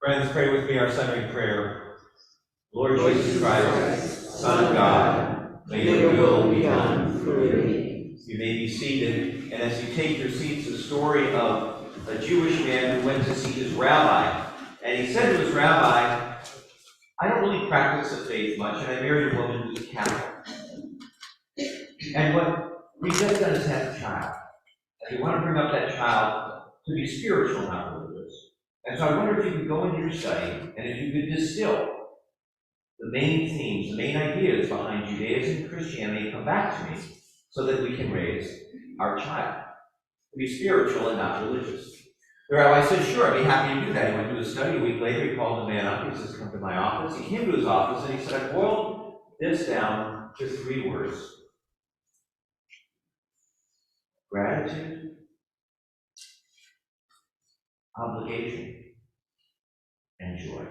Friends, pray with me our Sunday prayer. Lord Jesus Christ, Son of God, may your will be done through me. You may be seated, and as you take your seats, the story of a Jewish man who went to see his rabbi. And he said to his rabbi, I don't really practice the faith much, and I married a woman who's a Catholic. And what we've just done is have a child. And we want to bring up that child to be spiritual, not religious. And so I wonder if you could go into your study, and if you could distill the main themes, the main ideas behind Judaism and Christianity, come back to me so that we can raise our child to be spiritual and not religious. The rabbi said, sure, I'd be happy to do that. He went to his study. A week later, he called the man up. He says, come to my office. He came to his office, and he said, I boiled this down to 3 words. Gratitude, obligation, and joy.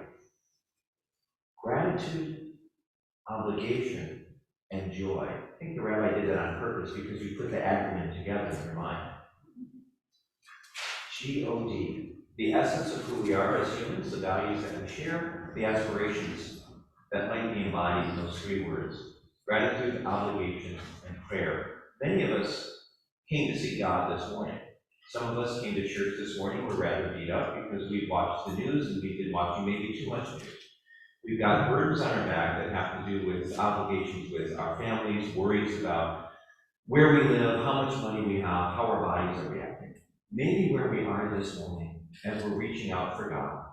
Gratitude, obligation, and joy. I think the rabbi did that on purpose because you put the acronym together in your mind. G-O-D, the essence of who we are as humans, the values that we share, the aspirations that might be embodied in those 3 words. Gratitude, obligation, and prayer. Many of us came to see God this morning. Some of us came to church this morning, we're rather beat up because we've watched the news and we've been watching maybe too much news. We've got burdens on our back that have to do with obligations with our families, worries about where we live, how much money we have, how our bodies are reacting. Maybe where we are this morning, as we're reaching out for God,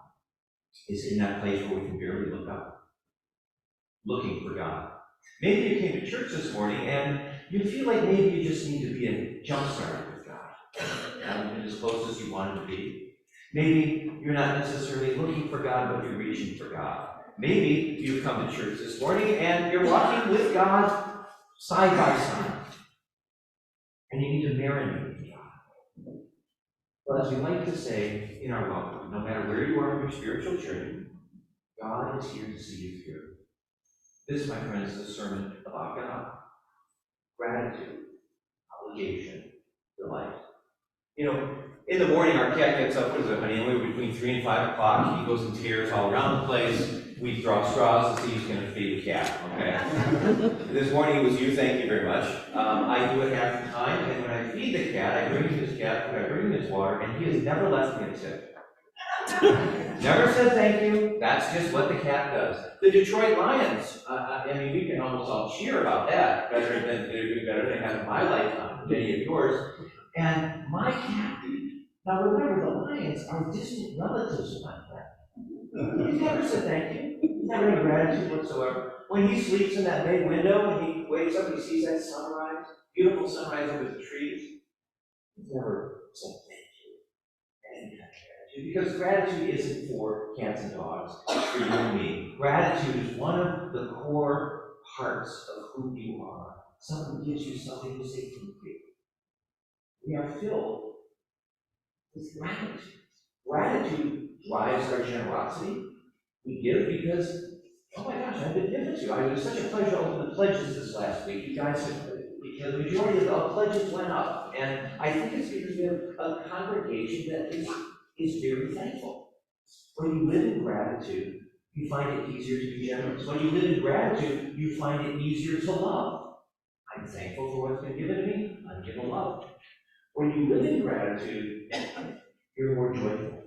is in that place where we can barely look up, looking for God. Maybe you came to church this morning and you feel like maybe you just need to be a jump-starter with God. Haven't been as close as you wanted to be. Maybe you're not necessarily looking for God, but you're reaching for God. Maybe you've come to church this morning and you're walking with God side by side. And you need to marinate with God. Well, as we like to say in our welcome, no matter where you are in your spiritual journey, God is here to see you through. This, my friends, is a sermon about God. Gratitude, obligation, delight. You know, in the morning, our cat gets up, what is it, honey? Anywhere between 3 and 5 o'clock. He goes in tears all around the place. We draw straws to see who's going to feed the cat, okay? This morning it was you, thank you very much. I do it half the time, and when I feed the cat, I bring him his cat food, I bring him his water, and he has never left me a tip. Never said thank you. That's just what the cat does. The Detroit Lions, I mean, we can almost all cheer about that. They're doing better than have in my lifetime, many of yours. And my cat, now remember, the Lions are distant relatives of my cat. He never said thank you. Never any gratitude whatsoever. When he sleeps in that big window and he wakes up and he sees that sunrise, beautiful sunrise over the trees, he's never said thank you. Any kind of gratitude. Because gratitude isn't for cats and dogs, it's for you and me. Gratitude is one of the core parts of who you are. Someone gives you something to say thank you. We are filled with gratitude. Gratitude drives our generosity. We give because, oh my gosh, I've been given to you. It was such a pleasure to open the pledges this last week. You guys, because the majority of the pledges went up. And I think it's because we have a congregation that is very thankful. When you live in gratitude, you find it easier to be generous. When you live in gratitude, you find it easier to love. I'm thankful for what's been given to me. I'm given love. When you live in gratitude, you're more joyful.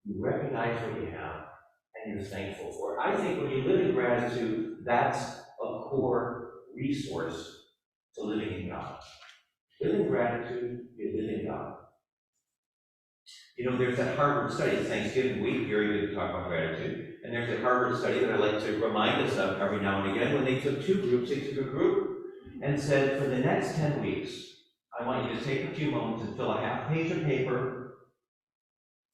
You recognize what you have, and you're thankful for it. I think when you live in gratitude, that's a core resource to living in God. Live in gratitude, you live in God. You know, there's that Harvard study, Thanksgiving week, very good to talk about gratitude. And there's a Harvard study that I like to remind us of every now and again. When they took 2 groups, they took a group and said, for the next 10 weeks, I want you to take a few moments and fill a half page of paper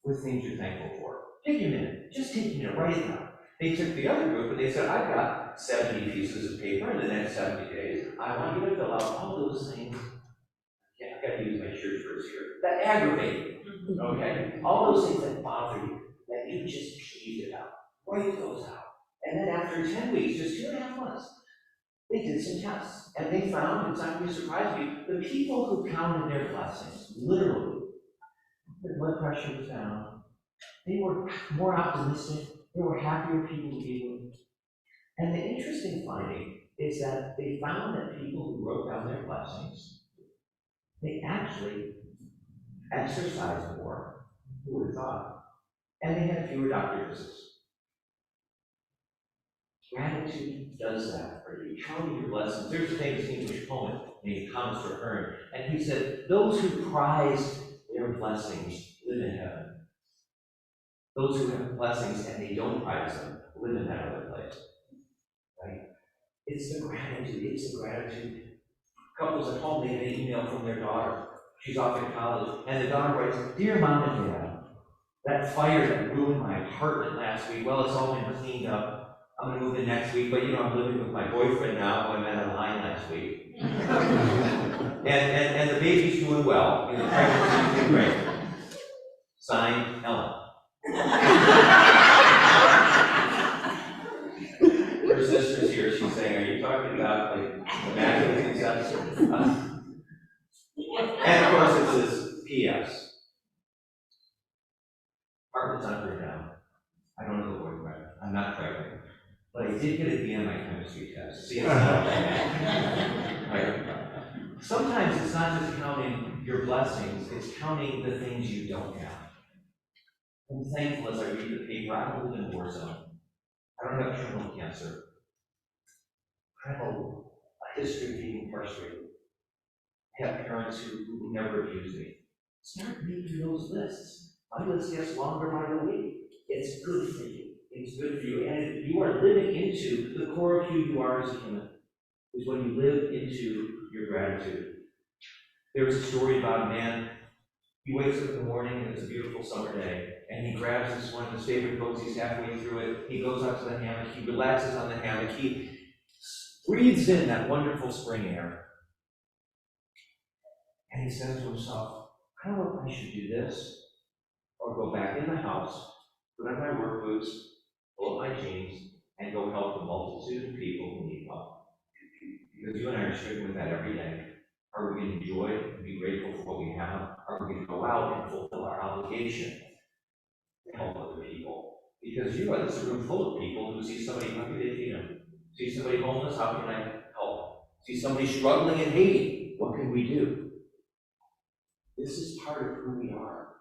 with things you're thankful for. Take a minute. Just take a minute. Write it down. They took the other group and they said, I've got 70 pieces of paper in the next 70 days. I want you to fill out all those things. Yeah, I've got to use my church verse here. That aggravate you. Okay? All those things that bother you, that you just peeved about. Write those out. And then after 10 weeks, just 2.5 months, they did some tests. And they found, it's not going to surprise you, the people who counted their blessings, literally, their blood pressure was down, They were more optimistic. They were happier people to be with. And the interesting finding is that they found that people who wrote down their blessings, they actually exercised more. Who would have thought? And they had fewer doctor visits. Gratitude does that for you. Counting your blessings. There's a famous English poet named Thomas Traherne, and he said, "Those who prize their blessings live in heaven. Those who have blessings and they don't prize them live in that other place." Right? It's the gratitude. It's the gratitude. Couples at home, they get an email from their daughter. She's off at college, and the daughter writes, "Dear Mom and Dad, that fire that ruined my apartment last week, well, it's all been cleaned up. I'm going to move in next week, but I'm living with my boyfriend now, who I met online last week. and the baby's doing well. The pregnancy's doing great. Signed, Ellen." Her sister's here. She's saying, "Are you talking about like immaculate conception?" And of course, it says P.S. Apartment's not burned down. I don't know the boyfriend. I'm not pregnant. But I did get a B on my chemistry test. See, it's not bad. Right? Sometimes it's not just counting your blessings, it's counting the things you don't have. I'm thankful as I read the paper. I don't live in a war zone. I don't have terminal cancer. I have a history of being incarcerated. I have parents who never abused me. Start making those lists. My list gets longer by the week. It's good for you. It's good for you. And you are living into the core of who you are as a human, is when you live into your gratitude. There's a story about a man. He wakes up in the morning and it's a beautiful summer day, and he grabs one of his favorite books. He's halfway through it. He goes out to the hammock. He relaxes on the hammock. He breathes in that wonderful spring air. And he says to himself, "I don't know if I should do this or go back in the house, put on my work boots, pull up my jeans, and go help the multitude of people who need help." Because you and I are stricken with that every day. Are we going to enjoy and be grateful for what we have? Are we going to go out and fulfill our obligation to help other people? Because this is a room full of people who see somebody hungry, they feed them. See somebody homeless, how can I help? See somebody struggling in Haiti, what can we do? This is part of who we are.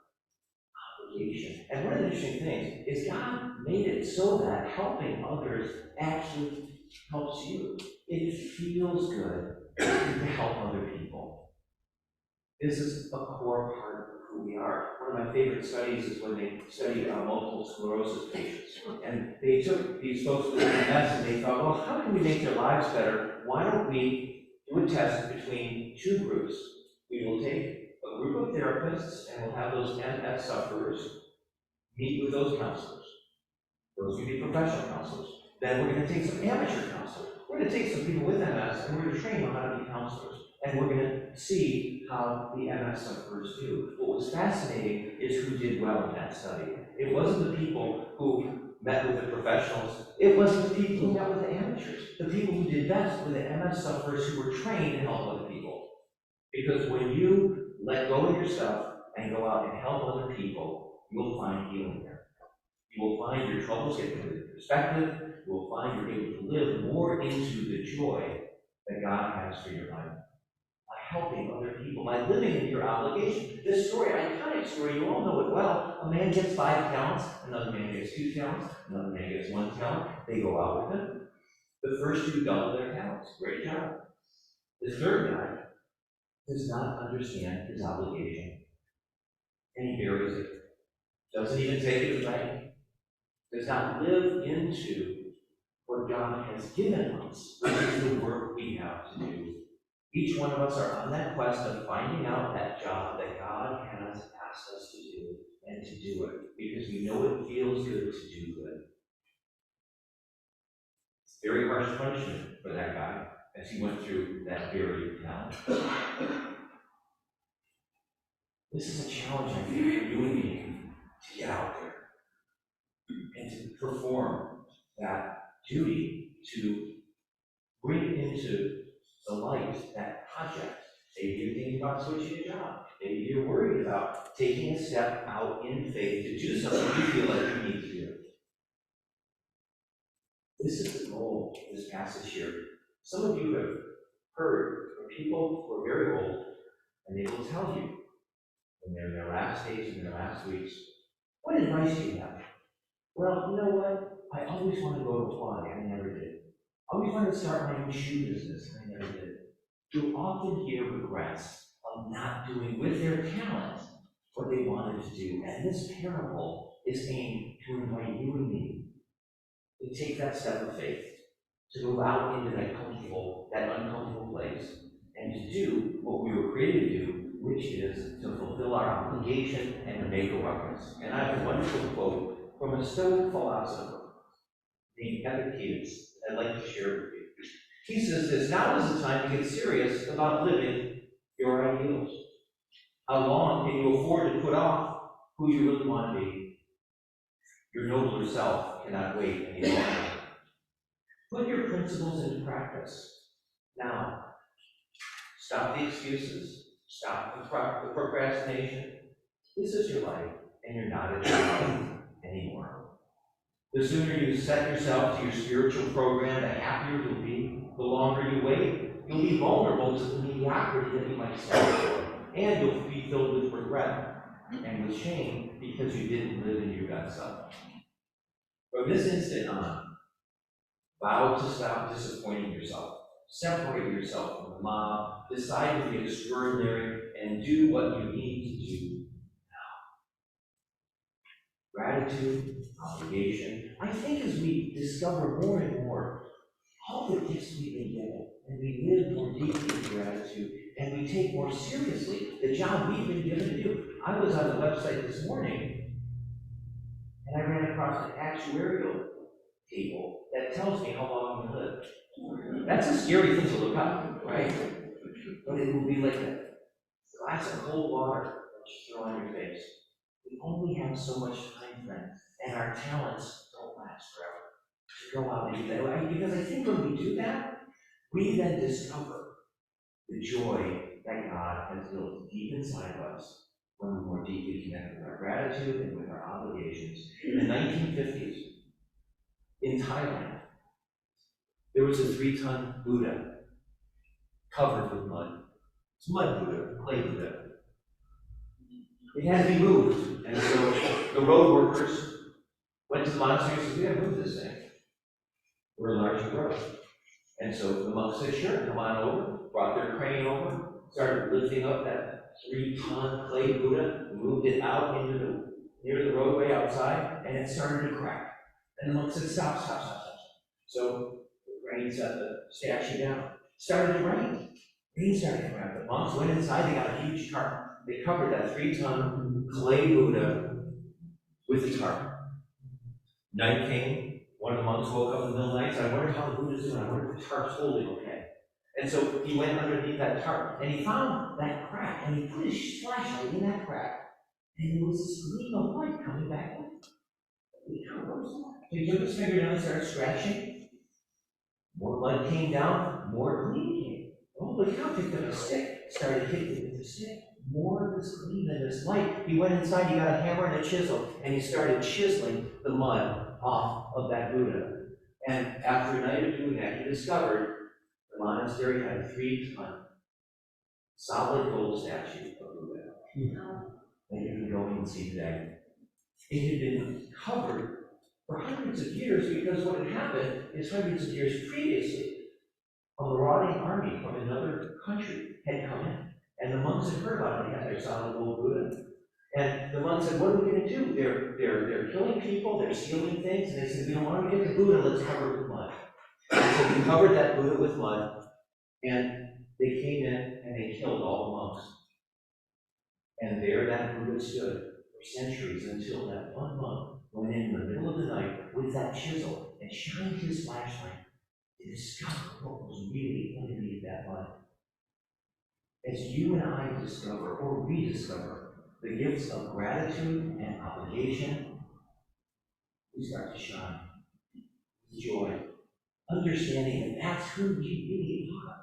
Obligation. And one of the interesting things is God made it so that helping others actually helps you. It feels good to help other people. This is a core part of who we are. One of my favorite studies is when they studied multiple sclerosis patients. And they took these folks with MS and they thought, well, how can we make their lives better? Why don't we do a test between two groups? We will take a group of therapists and we'll have those MS sufferers meet with those counselors. Those would be professional counselors. Then we're going to take some amateur counselors. We're going to take some people with MS and we're going to train them how to be counselors. And we're going to see how the MS sufferers do. What was fascinating is who did well in that study. It wasn't the people who met with the professionals. It was the people who met with the amateurs. The people who did best were the MS sufferers who were trained to help other people. Because when you let go of yourself and go out and help other people, you'll find healing there. You will find your troubles get into perspective. You will find you're able to live more into the joy that God has for your life. By helping other people, by living in your obligation. This story, iconic story, you all know it well. A man gets 5 talents, another man gets 2 talents, another man gets 1 talent. They go out with him. The first 2 double their talents. Great job. The third guy does not understand his obligation. And he buries it. Doesn't even take it to the bank. Does not live into what God has given us, which is the work we have to do. Each one of us are on that quest of finding out that job that God has asked us to do, and to do it, because we know it feels good to do good. It's very harsh punishment for that guy as he went through that very challenge. This is a challenge, I think, for you and me to get out there and to perform that duty, to bring into the light that project Maybe you're thinking about switching a job. Maybe you're worried about taking a step out in faith to do something you feel like you need to do. This is the goal of this passage here. Some of you have heard from people who are very old, and they will tell you when they're in their last days and their last weeks, what advice do you have? Well, you know what? I always want to go to Hawaii, I never did. I always wanted to start my own shoe business, I never did. You'll often hear regrets of not doing with their talent what they wanted to do. And this parable is aimed to invite you and me to take that step of faith, to move out into that uncomfortable place, and to do what we were created to do, which is to fulfill our obligation and to make a ruckus. And I have a wonderful quote from a Stoic philosopher named Epictetus I'd like to share with you. He says this: now is the time to get serious about living your ideals. How long can you afford to put off who you really want to be? Your nobler self cannot wait any longer. Put your principles into practice now. Stop the excuses. Stop the procrastination. This is your life, and you're not at your life anymore. The sooner you set yourself to your spiritual program, the happier you'll be. The longer you wait, you'll be vulnerable to the mediocrity that you might stand for, and you'll be filled with regret and with shame because you didn't live in your gut self. From this instant on, vow to stop disappointing yourself. Separate yourself from the mob. Decide to be extraordinary and do what you need to do now. Gratitude, obligation. I think as we discover more and more all the gifts we've been given, and we live more deeply in gratitude, and we take more seriously the job we've been given to do. I was on the website this morning, and I ran across an actuarial table that tells me how long we live. That's a scary thing to look up, right? But it will be like a glass of cold water that you throw on your face. We only have so much time, friends, and our talents don't last forever. To go out and do that, right? Because I think when we do that, we then discover the joy that God has built deep inside of us when we're more deeply connected with our gratitude and with our obligations. In the 1950s, in Thailand, there was a 3-ton Buddha covered with mud. It's mud Buddha, clay Buddha. It had to be moved, and so the road workers went to the monastery and said, we got to move this thing. We're a larger road. And so the monks said, sure, come on over, brought their crane over, started lifting up that 3-ton clay Buddha, moved it out into near the roadway outside, and it started to crack. And the monks said, stop. So the crane set the statue down. It started to rain. Rain started to crack. The monks went inside, they got a huge tarp. They covered that 3-ton clay Buddha with a tarp. Night came. One of the monks woke up in the middle of the night and said, I wonder how the Buddha's doing. I wonder if the tarp's holding okay. And so he went underneath that tarp, and he found that crack, and he put his flashlight in that crack, and there was this gleam of light coming back up. So he took his finger down and started scratching. More blood came down, more gleam came. Oh, the cow picked up a stick, started hitting it with the stick. More of this gleam and this light. He went inside, he got a hammer and a chisel, and he started chiseling the mud off of that Buddha. And after a night of doing that, he discovered the monastery had a 3-ton solid gold statue of Buddha that you can go and see today. It had been covered for hundreds of years because what had happened is hundreds of years previously, a marauding army from another country had come in, and the monks had heard about it. They had their solid gold Buddha. And the monks said, what are we going to do? They're killing people, they're stealing things, and they said, we don't want to get the Buddha, let's cover it with mud. And so we covered that Buddha with mud, and they came in and they killed all the monks. And there that Buddha stood for centuries until that one monk went in the middle of the night with that chisel and shined his flashlight to discover what was really underneath that mud. As you and I discover or rediscover the gifts of gratitude and obligation, we start to shine with joy, understanding that that's who we really are,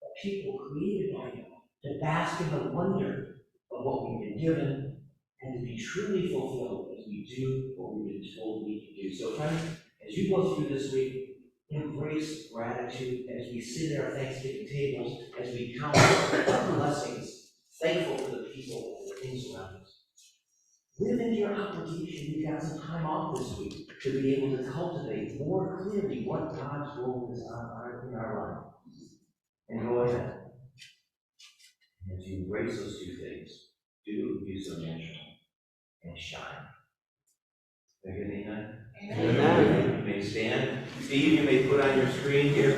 that people created by God to bask in the wonder of what we've been given, and to be truly fulfilled as we do what we've been told we can do. So friends, as you go through this week, embrace gratitude as we sit at our Thanksgiving tables, as we count our blessings, thankful for the people and the things around us. Live into your obligation. You've got some time off this week to be able to cultivate more clearly what God's role is in our life. And go ahead. And as you embrace those two things, do so naturally and shine. Amen. Amen. You may stand. Steve, you may put on your screen here.